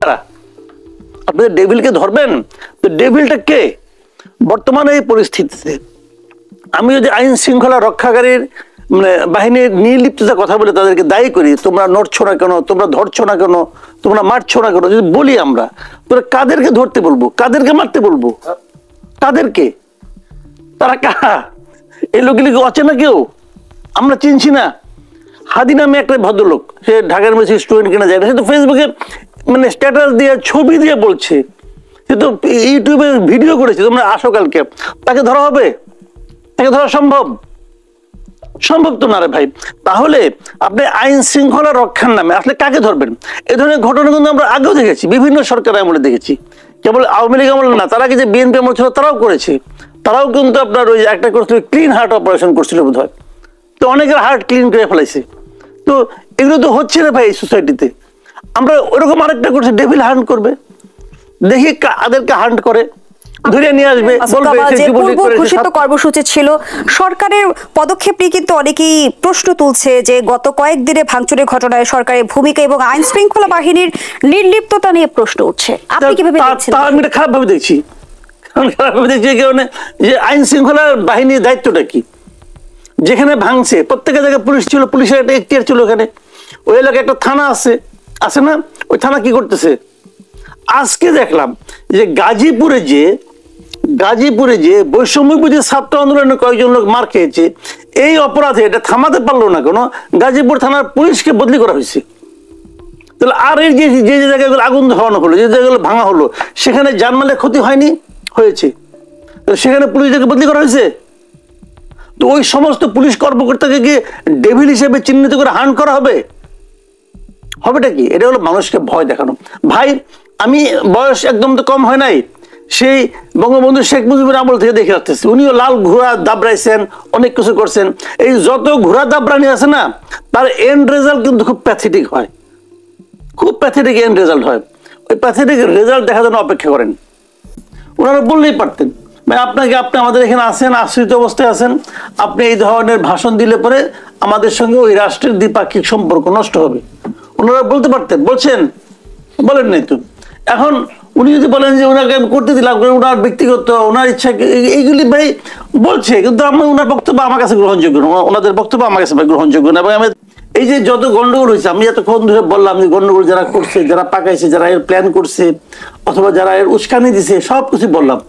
আপনি ডেভিলকে ধরবেন, তো ডেভিলটা কে? বর্তমানে এই পরিস্থিতিতে আমি যদি আইন শৃঙ্খলা রক্ষাকারীর মানে বাহিনীর নির্লিপ্ততার কথা বলে তাদেরকে দায়ী করি, তোমরা নড়ছো না কেন, তোমরা ধরছো না কেন, তোমরা মারছো না কেন, যদি বলি আমরা, তোরা কাদেরকে ধরতে বলবো, কাদেরকে মারতে বলবো, কাদেরকে? তারা কারা? এই লোকগুলিকে অচেনা কেউ, আমরা চিনছি না। হাদি নামে একটা ভদ্রলোক, সে ঢাকার মেসি স্টুডেন্ট কিনা যায় না, সে তো ফেসবুকে মানে স্ট্যাটাস দিয়ে ছবি দিয়ে বলছে, সে তো ইউটিউবে ভিডিও করেছে, তোমরা আসো কালকে। তাকে ধরা হবে? তাকে ধরা সম্ভব? সম্ভব তো না রে ভাই। তাহলে আপনি আইন শৃঙ্খলা রক্ষার নামে আসলে কাকে ধরবেন? এই ধরনের ঘটনা কিন্তু আমরা আগেও দেখেছি, বিভিন্ন সরকার আমলে দেখেছি, কেবল আওয়ামী লীগ আমলে না, তার আগে যে বিএনপি আমল ছিল তারাও করেছে। তারাও কিন্তু আপনার ওই একটা করছিল ক্লিন হার্ট অপারেশন করছিল বোধ হয়, তো অনেকের হার্ট ক্লিন করে ফেলাইছে। তো এগুলো তো হচ্ছে না ভাই সোসাইটিতে। আমরা ওরকম আরেকটা করছি, ডেভিল হান্ট করবে, দেখি কাদেরকে হান্ট করে, ধরে নিয়ে আসবে, বলবে যে পূর্ব ঘোষিত কর্মসূচি ছিল সরকারের পদক্ষেপ নিয়ে কিন্তু অনেকেই প্রশ্ন তুলছে যে গত কয়েকদিনে ভাঙচুরের ঘটনায় সরকারের ভূমিকা এবং আইন শৃঙ্খলা বাহিনীর নির্লিপ্ততা নিয়ে প্রশ্ন উঠছে। আপনি কিভাবে দেখছেন? আমি এটা খারাপ ভাবে দেখছি, যে আইন শৃঙ্খলা বাহিনীর দায়িত্বটা কি? যেখানে ভাঙছে প্রত্যেকের জায়গায় পুলিশ ছিল, পুলিশের একটা এখতিয়ার ছিল, ওখানে ওই এলাকায় একটা থানা আছে না? ওই থানা কি করতেছে? আজকে দেখলাম যে গাজীপুরে যে বৈষম্য বিরোধী ছাত্র আন্দোলনে কয়েকজন লোক মার খেয়েছে, এই অপরাধে এটা থামাতে পারলো না কেন? গাজীপুর থানার পুলিশকে বদলি করা হয়েছে। তাহলে আর এই যে যে জায়গাগুলো আগুন ধরানো হলো, যে জায়গাগুলো ভাঙা হলো, সেখানে জানমালের ক্ষতি হয়নি? হয়েছে। সেখানে পুলিশকে বদলি করা হয়েছে। তো ওই সমস্ত পুলিশ কর্মকর্তাকে গিয়ে ডেভিল হিসেবে চিহ্নিত করে হান্ট করা হবে? হবেটা কি? এটা হলো মানুষকে ভয় দেখানো। ভাই আমি বয়স একদম তো কম হয় নাই, সেই বঙ্গবন্ধু শেখ মুজিবুর আমল থেকে দেখে আসতেছি, উনিও লাল ঘোড়া দাবড়াইছেন, অনেক কিছু করছেন। এই যত ঘোড়া দাবড়ানি আছে না, তার এন্ড রেজাল্ট কিন্তু খুব প্যাথেটিক হয়, খুব প্যাথেটিক এন্ড রেজাল্ট হয়। ওই প্যাথেটিক রেজাল্ট দেখার জন্য অপেক্ষা করেন। ওনারা বললেই পারতেন, আপনি আমাদের এখানে আছেন, আশ্রিত অবস্থায় আছেন, আপনি এই ধরনের ভাষণ দিলে পরে আমাদের সঙ্গে ওই রাষ্ট্রের দ্বিপাক্ষিক সম্পর্ক নষ্ট হবে। ওনারা বলতে পারতেন, বলছেন? বলেন নাই তো। এখন উনি যদি বলেন যে ওনাকে করতে দিলাম, ওনার ব্যক্তিগত ওনার ইচ্ছা, এইগুলি ভাই বলছে, কিন্তু ওনার বক্তব্য আমার কাছে গ্রহণযোগ্য না, ওনাদের বক্তব্য আমার কাছে গ্রহণযোগ্য না। এবং আমি এই যে যত গন্ডগোল হয়েছে, আমি এতক্ষণ ধরে বললাম যে গন্ডগোল যারা করছে, যারা পাকাইছে, যারা এর প্ল্যান করছে অথবা যারা এর উস্কানি দিছে, সব কিছু বললাম।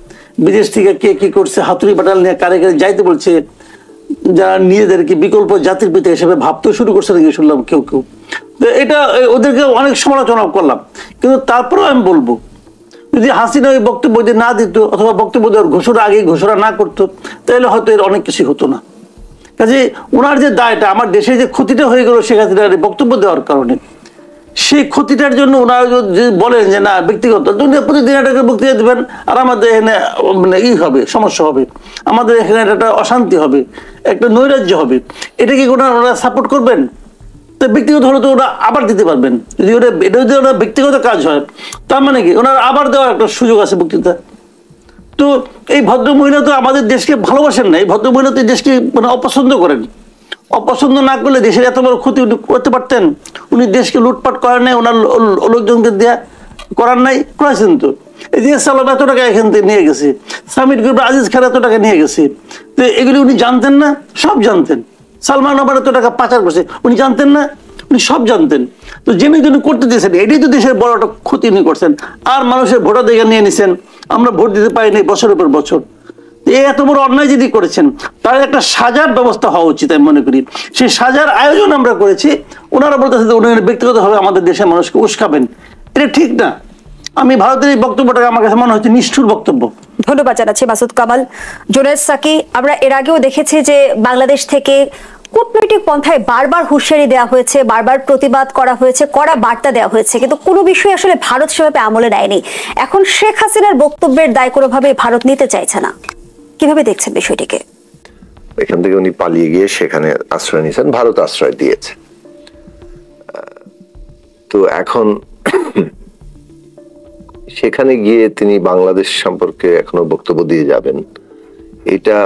বিদেশ থেকে কে কি করছে, হাতুড়ি বাটাল নিয়ে কারে কারে যাইতে বলছে, যারা নিজেদেরকে বিকল্প জাতির পিতা হিসেবে ভাবতে শুরু করছে নাকি শুনলাম কেউ কেউ। তো এটা ওদেরকে অনেক সমালোচনা করলাম, কিন্তু তারপরেও আমি বলবো, যদি হাসিনা ওই বক্তব্য যদি না দিত অথবা বক্তব্য দেওয়ার ঘোষণা আগে ঘোষণা না করতো, তাহলে হয়তো এর অনেক কিছু হতো না। কাজে ওনার যে দায়টা, আমার দেশে যে ক্ষতিটা হয়ে গেল শেখ হাসিনার বক্তব্য দেওয়ার কারণে, সেই ক্ষতিটার জন্য ওনারা যদি বলেন যে না ব্যক্তিগত, প্রতিদিন একটা বক্তৃতা দেবেন আর আমাদের এখানে মানে হবে, সমস্যা হবে, আমাদের এখানে একটা অশান্তি হবে, একটা নৈরাজ্য হবে, এটা কি ওনারা সাপোর্ট করবেন? তো ব্যক্তিগত হলে তো ওরা আবার দিতে পারবেন। যদি এটা যদি ওনার ব্যক্তিগত কাজ হয়, তার মানে কি ওনার আবার দেওয়ার একটা সুযোগ আছে বক্তৃতা। তো এই ভদ্র মহিলা তো আমাদের দেশকে ভালোবাসেন না, এই ভদ্র মহিলা তো দেশকে মানে অপছন্দ করেন। অপছন্দ না করলে দেশের এত বড় ক্ষতি উনি করতে পারতেন? উনি দেশকে লুটপাট করেন নাই, ওনার লোকজনকে দেয়া করার নাই, করেছেন তো। এই যে সালাম এত টাকা এখান থেকে নিয়ে গেছে, সামিট গ্রুপের আজিজ খান এত টাকা নিয়ে গেছে, তো এগুলি উনি জানতেন না? সব জানতেন। সালমান আবার এত টাকা পাচার করছে, উনি জানতেন না? উনি সব জানতেন। তো জেনে জন্য করতে দিয়েছেন, এটাই তো দেশের বড় একটা ক্ষতি উনি করছেন। আর মানুষের ভোটাধিকার নিয়ে নিছেন, আমরা ভোট দিতে পারিনি বছরের পর বছর। এত বড় অন্যায় যদি করেছেন, তার একটা সাজার ব্যবস্থা হওয়া উচিত আমি মনে করি। সেই সাজার আয়োজন আমরা করেছি, ওনারা বলতেছে উনি ব্যক্তিগতভাবে আমাদের দেশের মানুষকে উস্কাবেন, এটা ঠিক না। আমি ভারতের এই বক্তব্যটাকে আমার কাছে মনে হচ্ছে নিষ্ঠুর বক্তব্য। ধন্যবাদ জানাচ্ছি মাসুদ কামাল। জুনায়েদ সাকি, আমরা এর আগেও দেখেছি যে বাংলাদেশ থেকে কূটনৈতিক পন্থায় বারবার হুঁশিয়ারি দেওয়া হয়েছে, বারবার প্রতিবাদ করা হয়েছে, কড়া বার্তা দেওয়া হয়েছে, কিন্তু কোনো বিষয় আসলে ভারত সেভাবে আমলে নেয়নি। এখন শেখ হাসিনার বক্তব্যের দায় কোনোভাবে ভারত নিতে চাইছে না। কিভাবে দেখছেন বিষয়টিকে? এখান থেকে উনি পালিয়ে গিয়ে সেখানে আশ্রয় নিয়েছেন, ভারত আশ্রয় দিয়েছে। তো এখন সেখানে গিয়ে তিনি বাংলাদেশ সম্পর্কে এখনো বক্তব্য দিয়ে যাবেন, এটা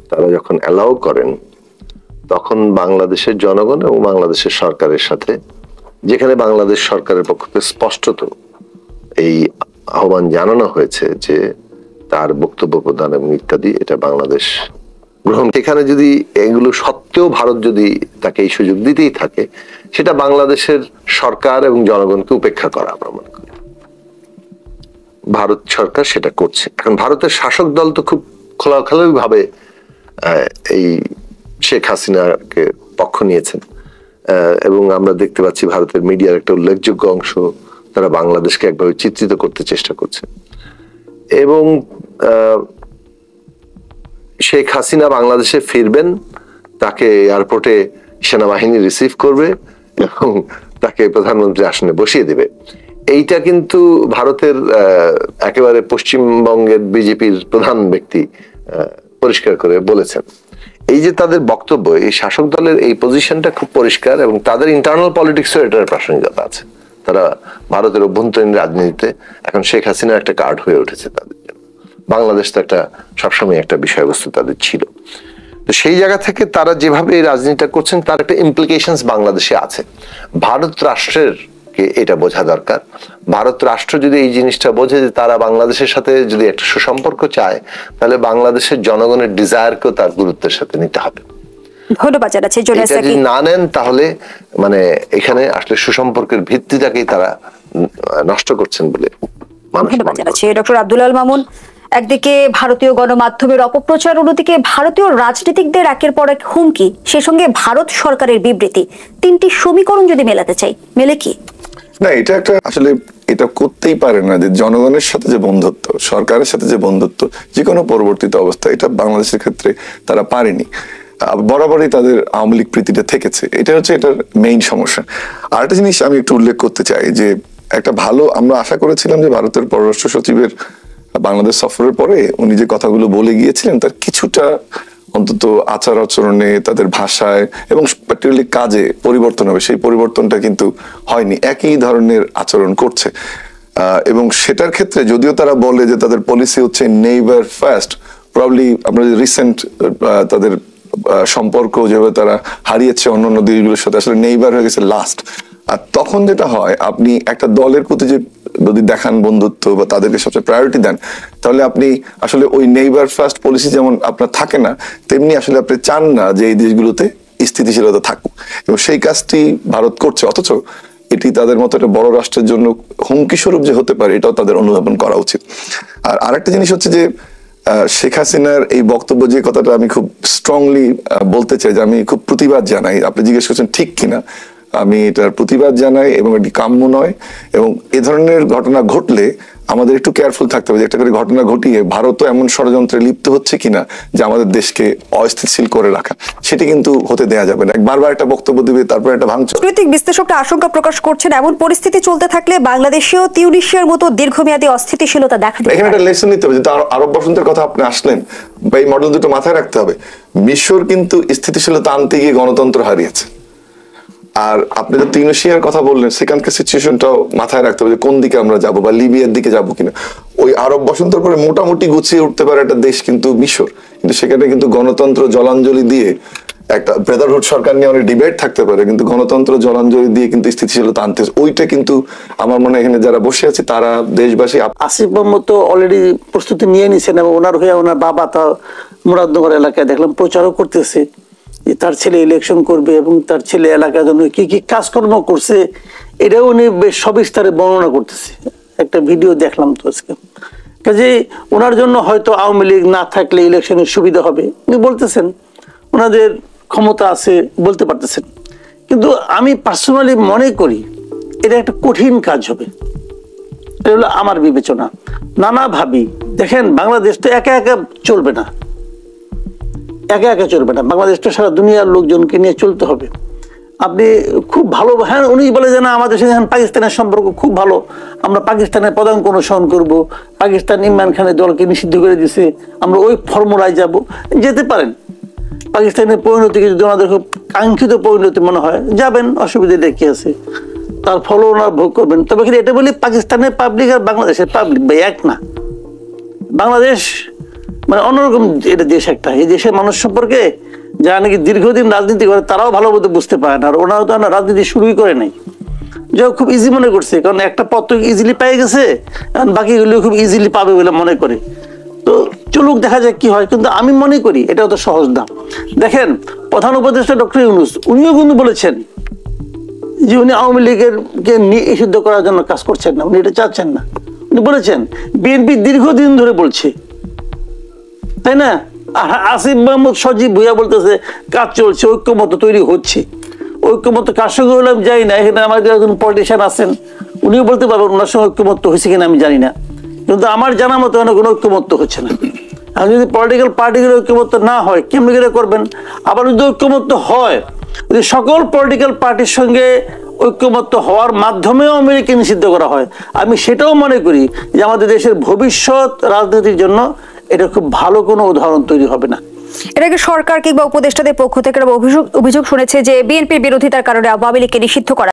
তারা যখন অ্যালাউ করেন, তখন বাংলাদেশের জনগণ এবং বাংলাদেশের সরকারের সাথে যেখানে বাংলাদেশ সরকারের পক্ষ থেকে স্পষ্টত এই আহ্বান জানানো হয়েছে যে তার বক্তব্য প্রদান এবং ইত্যাদি এটা বাংলাদেশ গ্রহণ। এখানে যদি এগুলো সত্ত্বেও ভারত যদি তাকে এই সুযোগ দিতেই থাকে, সেটা বাংলাদেশের সরকার এবং জনগণকে উপেক্ষা করা আমরা মনে করি। ভারত সরকার সেটা করছে। এখন ভারতের শাসক দল তো খুব খোলাখুলি ভাবে এই শেখ হাসিনাকে পক্ষ নিয়েছেন, এবং আমরা দেখতে পাচ্ছি ভারতের মিডিয়ার একটা উল্লেখযোগ্য অংশ তারা বাংলাদেশকে একভাবে চিত্রিত করতে চেষ্টা করছে। এবং শেখ হাসিনা বাংলাদেশে ফিরবেন, তাকে এয়ারপোর্টে সেনাবাহিনী রিসিভ করবে এবং তাকে প্রধানমন্ত্রী আসনে বসিয়ে দেবে। এইটা কিন্তু ভারতের একেবারে পশ্চিমবঙ্গের বিজেপির প্রধান ব্যক্তি পরিষ্কার করে বলেছেন। এই যে তাদের বক্তব্য, এই শাসক দলের এই পজিশনটা খুব পরিষ্কার, এবং তাদের ইন্টারনাল পলিটিক্সও এটার প্রাসঙ্গিকতা আছে। তারা ভারতের অভ্যন্তরীণ রাজনীতিতে এখন শেখ হাসিনার একটা কার্ড হয়ে উঠেছে তাদের জন্য। বাংলাদেশ তো একটা সবসময় একটা বিষয়বস্তু তাদের ছিল। তো সেই জায়গা থেকে তারা যেভাবে এই রাজনীতিটা করছেন তার একটা ইমপ্লিকেশনস বাংলাদেশে আছে। ভারত রাষ্ট্রের এটা বোঝা দরকার। ভারত রাষ্ট্র যদি এই জিনিসটা বোঝে যে তারা বাংলাদেশের সাথে যদি একটা সুসম্পর্ক চায়, তাহলে বাংলাদেশের জনগণের ডিজায়ারকেও তার গুরুত্বের সাথে নিতে হবে। ধন্যবাদ জানাচ্ছি। যদি না নেন তাহলে মানে এখানে আসলে সুসম্পর্কের ভিত্তিটাকেই তারা নষ্ট করছেন বলে ধন্যবাদ জানাচ্ছি। ডক্টর আব্দুল আল মামুন, একদিকে ভারতীয় গণমাধ্যমের অপপ্রচার, অন্যদিকে ভারতীয় রাজনীতিকদের একের পর এক হুমকি, সে সঙ্গে ভারত সরকারের বিবৃতি, তিনটি সমীকরণ যদি মেলাতে চাই, মেলে কি? না, এটা একটা আসলে এটা করতেই পারে না যে জনগণের সাথে যে বন্ধুত্ব, সরকারের সাথে যে বন্ধুত্ব যে কোনো পরবর্তীতে অবস্থা, এটা বাংলাদেশের ক্ষেত্রে তারা পারেনি। বরাবরই তাদের আওয়ামী লীগ প্রীতিটা থেকেছে, এটা হচ্ছে এটার মেইন সমস্যা। আর একটা জিনিস আমি একটু উল্লেখ করতে চাই যে একটা ভালো আমরা আশা করেছিলাম যে ভারতের পররাষ্ট্র সচিবের বাংলাদেশ সফরের পরে উনি যে কথাগুলো বলে গিয়েছিলেন তার কিছুটা অন্তত আচার আচরণে, তাদের ভাষায় এবং পার্টিকুলারলি কাজে পরিবর্তন হবে। সেই পরিবর্তনটা কিন্তু হয়নি, একই ধরনের আচরণ করছে। এবং সেটার ক্ষেত্রে যদিও তারা বলে যে তাদের পলিসি হচ্ছে নেইবার ফার্স্ট, প্রবাবলি আমরা রিসেন্ট তাদের সম্পর্ক যেভাবে তারা হারিয়েছে অন্যান্য দেশগুলোর সাথে, আসলে নেইবার হয়ে গেছে লাস্ট। আর তখন যেটা হয়, আপনি একটা দলের প্রতি যে যদি দেখান বন্ধুত্ব বা তাদেরকে সবচেয়ে প্রায়োরিটি দেন, তাহলে আপনি আসলে ওই নেইবার ফার্স্ট পলিসি যেমন আপনার থাকে না, তেমনি আসলে আপনি চান না যে এই দেশগুলোতে স্থিতিশীলতা থাকুক, এবং সেই কাজটি ভারত করছে। অথচ এটি তাদের মতো একটা বড় রাষ্ট্রের জন্য হুমকি স্বরূপ যে হতে পারে, এটাও তাদের অনুধাবন করা উচিত। আর আরেকটা জিনিস হচ্ছে যে শেখ হাসিনার এই বক্তব্য, যে কথাটা আমি খুব স্ট্রংলি বলতে চাই যে আমি খুব প্রতিবাদ জানাই। আপনি জিজ্ঞেস করছেন ঠিক কিনা, আমি এটার প্রতিবাদ জানাই এবং এটি কাম্য নয়। এবং এ ধরনের ঘটনা ঘটলে আমাদের একটু কেয়ারফুল থাকতে হবে যে একটা করে ঘটনা ঘটিয়ে ভারতও এমন ষড়যন্ত্রে লিপ্ত হচ্ছে কিনা যে আমাদের দেশকে অস্থিতিশীল করে রাখা, সেটি কিন্তু হতে দেয়া যাবে না। বারবার একটা বক্তব্য দিবে, তারপর একটা ভাঙচুর। রাজনৈতিক বিশ্লেষকরা আশঙ্কা প্রকাশ করছেন এমন পরিস্থিতি চলতে থাকলে বাংলাদেশেও তিউনিসিয়ার মতো দীর্ঘমেয়াদী অস্থিতিশীলতা দেখা দেবে। এখানে একটা লেসন নিতে হবে, যেহেতু আরব বসন্তের কথা আপনি আসলেন, বা এই মডেল দুটো মাথায় রাখতে হবে। মিশর কিন্তু স্থিতিশীলতা আনতে গিয়ে গণতন্ত্র হারিয়েছে। আর আপনি যে তিউনিসিয়ার কথা বললেন, সেখানকার সিচুয়েশনটাও মাথায় রাখতে হবে যে কোন দিকে আমরা যাবো, বা লিবিয়ার দিকে যাবো কিনা। ওই আরব বসন্তের পরে মোটামুটি গুছিয়ে উঠতে পারে একটা দেশ কিন্তু মিশর, কিন্তু সেখানে কিন্তু গণতন্ত্র জলাঞ্জলি দিয়ে একটা ব্রাদারহুড সরকার নিয়ে অনেক ডিবেট থাকতে পারে, কিন্তু গণতন্ত্র জলাঞ্জলি দিয়ে কিন্তু স্থিতিশীলতা আনতে, ওইটা কিন্তু আমার মনে হয় এখানে যারা বসে আছে তারা দেশবাসী। আসিফ মোহাম্মদ তো অলরেডি প্রস্তুতি নিয়ে নিছেন, এবং ওনার হয়ে ওনার বাবা তা মুরাদনগর এলাকায় দেখলাম প্রচারও করতেছে যে তার ছেলে ইলেকশন করবে, এবং তার ছেলে এলাকার জন্য কি কি কাজকর্ম করছে এটাও উনি বেশ সবিস্তারে বর্ণনা করতেছে। একটা ভিডিও দেখলাম তো আজকে। কাজে ওনার জন্য হয়তো আওয়ামী লীগ না থাকলে ইলেকশনের সুবিধা হবে উনি বলতেছেন, ওনাদের ক্ষমতা আছে বলতে পারতেছেন। কিন্তু আমি পার্সোনালি মনে করি এটা একটা কঠিন কাজ হবে। এটা হলো আমার বিবেচনা। নানা ভাবি দেখেন, বাংলাদেশ তো একা একা চলবে না, একা একা চলবে না। বাংলাদেশটা সারা দুনিয়ার লোকজনকে নিয়ে চলতে হবে। আপনি খুব ভালো, হ্যাঁ উনি বলে যে না আমাদের সাথে পাকিস্তানের সম্পর্ক খুব ভালো, আমরা পাকিস্তানের পদাঙ্ক অনুসরণ করবো, পাকিস্তান ইমরান খানের দলকে নিষিদ্ধ করে দিছে, আমরা ওই ফর্মুলায় যাব, যেতে পারেন। পাকিস্তানের পরিণতিকে যদি ওনাদের খুব কাঙ্ক্ষিত পরিণতি মনে হয় যাবেন, অসুবিধা দেখে আছে, তার ফলও ওনারা ভোগ করবেন। তবে কিন্তু এটা বলি পাকিস্তানের পাবলিক আর বাংলাদেশের পাবলিক ভাই এক না। বাংলাদেশ মানে অন্যরকম এটা দেশ একটা। এই দেশের মানুষ সম্পর্কে যারা নাকি দীর্ঘদিন রাজনীতি করে তারাও ভালো মতো বুঝতে পারে না, আর ওনারা তো রাজনীতি শুরুই করে নাই। যে খুব ইজি মনে করছে, কারণ একটা পদ তো ইজিলি পেয়ে গেছে, এখন বাকিগুলো খুব ইজিলি পাবে বলে মনে করে। তো চলুক, দেখা যাক কি হয়। কিন্তু আমি মনে করি এটাও তো সহজ না। দেখেন, প্রধান উপদেষ্টা ডক্টর ইউনূস উনিও কিন্তু বলেছেন যে উনি আওয়ামী লীগের কে নিষিদ্ধ করার জন্য কাজ করছেন না, উনি এটা চাচ্ছেন না। উনি বলেছেন বিএনপি দীর্ঘদিন ধরে বলছে, তাই না? আর আসিফ মাহমুদ সজীব ভুইয়া বলতেছে কাজ চলছে, ঐক্যমত তৈরি হচ্ছে। ঐক্যমত কার সঙ্গে হলাম জানি না, এখানে আমাদের একজন পলিটিশিয়ান আছেন, উনিও বলতে পারবেন ওনার সঙ্গে ঐক্যমত হয়েছে কিনা আমি জানি না, কিন্তু আমার জানা মতো কোনো ঐক্যমত হচ্ছে না। আর যদি পলিটিক্যাল পার্টিগুলো ঐক্যমত না হয় কেমনি করে করবেন? আবার যদি ঐক্যমত হয়, যদি সকল পলিটিক্যাল পার্টির সঙ্গে ঐক্যমত্য হওয়ার মাধ্যমেও আওয়ামী লীগকে নিষিদ্ধ করা হয়, আমি সেটাও মনে করি যে আমাদের দেশের ভবিষ্যৎ রাজনীতির জন্য এটা খুব ভালো কোনো উদাহরণ তৈরি হবে না। এর আগে সরকার কিংবা উপদেষ্টাদের পক্ষ থেকে অভিযোগ শুনেছে যে বিএনপির বিরোধিতার কারণে আওয়ামী লীগকে নিষিদ্ধ করা